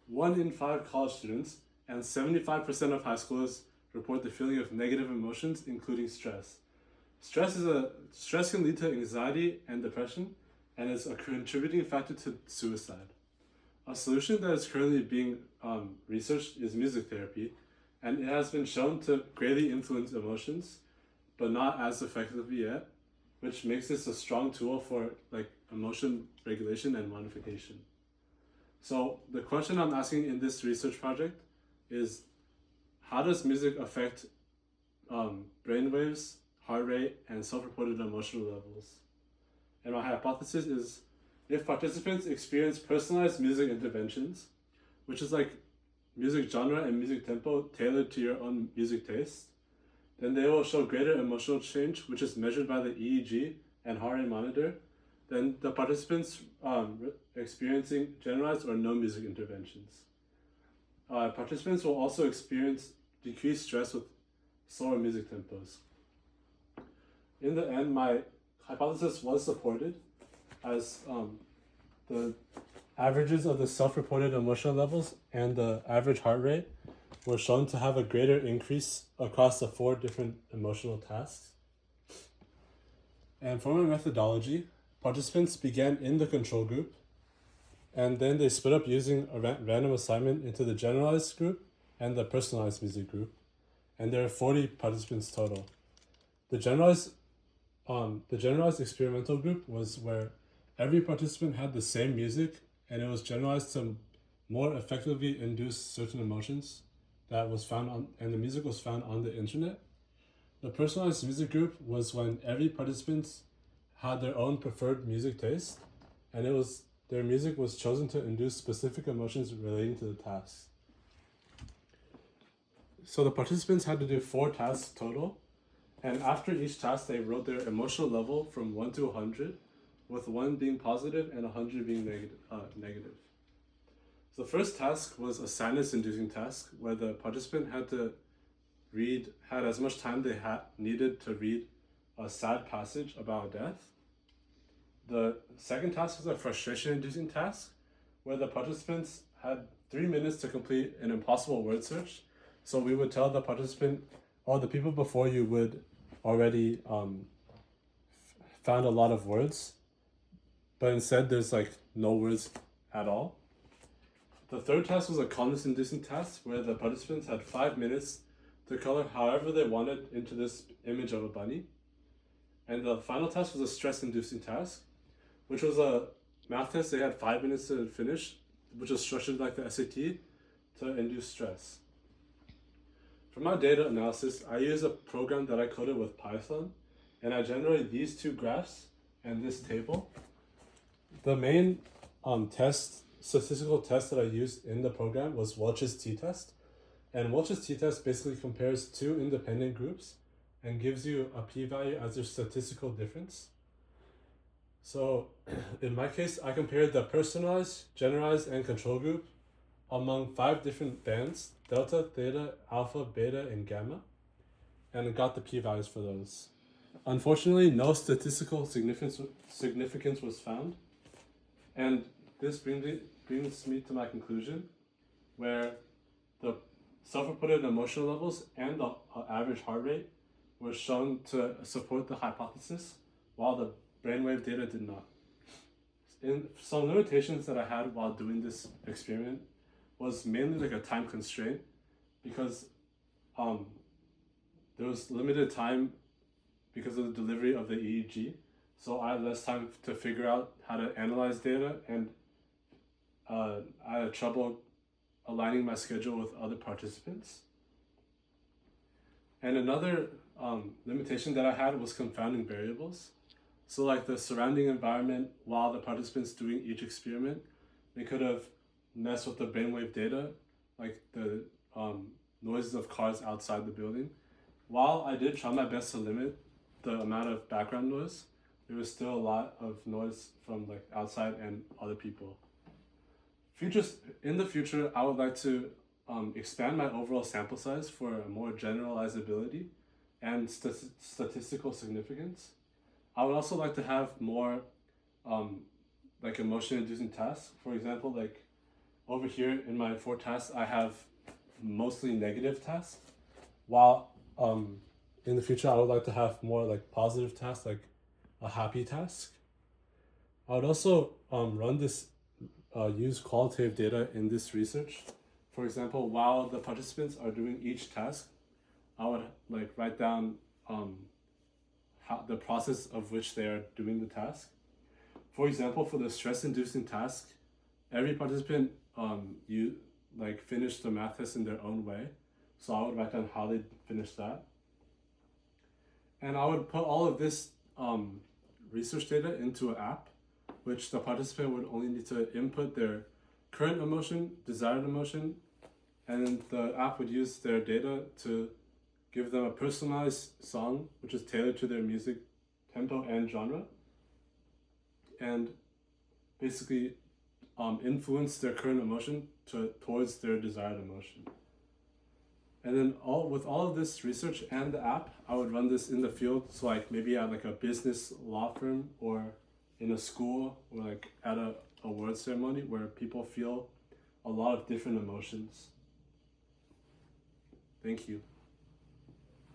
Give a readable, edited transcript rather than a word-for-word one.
1 in 5 college students and 75% of high schoolers report the feeling of negative emotions, including stress. Stress can lead to anxiety and depression, and is a contributing factor to suicide. A solution that is currently being researched is music therapy, and it has been shown to greatly influence emotions, but not as effectively yet, which makes this a strong tool for like emotion regulation and modification. So the question I'm asking in this research project is, how does music affect brainwaves, heart rate, and self-reported emotional levels? And my hypothesis is, if participants experience personalized music interventions, which is like music genre and music tempo tailored to your own music taste, then they will show greater emotional change, which is measured by the EEG and heart rate monitor, than the participants experiencing generalized or no music interventions. Participants will also experience decreased stress with slower music tempos. In the end, my hypothesis was supported, as the averages of the self-reported emotional levels and the average heart rate were shown to have a greater increase across the 4 different emotional tasks. And for my methodology, participants began in the control group, and then they split up using a random assignment into the generalized group and the personalized music group, and there are 40 participants total. The generalized experimental group was where every participant had the same music, and it was generalized to more effectively induce certain emotions that was found on, and the music was found on the internet. The personalized music group was when every participant had their own preferred music taste, and their music was chosen to induce specific emotions relating to the tasks. So the participants had to do 4 tasks total, and after each task they wrote their emotional level from 1 to 100, with 1 being positive and 100 being negative. So the first task was a sadness-inducing task, where the participant had as much time they needed to read a sad passage about death. The second task was a frustration-inducing task, where the participants had 3 minutes to complete an impossible word search. So we would tell the participant, or the people before you would already found a lot of words, but instead there's like no words at all. The third task was a calmness-inducing task, where the participants had 5 minutes to color however they wanted into this image of a bunny. And the final task was a stress-inducing task, which was a math test they had 5 minutes to finish, which was structured like the SAT to induce stress. For my data analysis, I use a program that I coded with Python, and I generated these 2 graphs and this table. The main statistical test that I used in the program was Welch's t-test. And Welch's t-test basically compares 2 independent groups and gives you a p-value as their statistical difference. So in my case, I compared the personalized, generalized, and control group among 5 different bands: delta, theta, alpha, beta, and gamma, and got the p-values for those. Unfortunately, no statistical significance was found, and this brings me to my conclusion, where the self-reported emotional levels and the average heart rate were shown to support the hypothesis, while the brainwave data did not. Some limitations that I had while doing this experiment was mainly like a time constraint, because there was limited time because of the delivery of the EEG. So I had less time to figure out how to analyze data, and I had trouble aligning my schedule with other participants. And another limitation that I had was confounding variables. So like the surrounding environment while the participants doing each experiment, they could have messed with the brainwave data, like the noises of cars outside the building. While I did try my best to limit the amount of background noise, there was still a lot of noise from like outside and other people. In the future, I would like to expand my overall sample size for a more generalizability and statistical significance. I would also like to have more like emotion-inducing tasks. For example, like over here in my 4 tasks, I have mostly negative tasks, while in the future I would like to have more like positive tasks, like a happy task. I would also run this use qualitative data in this research. For example, while the participants are doing each task, I would like write down how the process of which they are doing the task. For example, for the stress-inducing task, every participant you like finished the math test in their own way. So I would write down how they finished that. And I would put all of this research data into an app, which the participant would only need to input their current emotion, desired emotion, and then the app would use their data to give them a personalized song, which is tailored to their music tempo and genre, and basically influence their current emotion towards their desired emotion. And then with all of this research and the app, I would run this in the field. So like maybe at like a business law firm or in a school or like at a award ceremony where people feel a lot of different emotions. Thank you.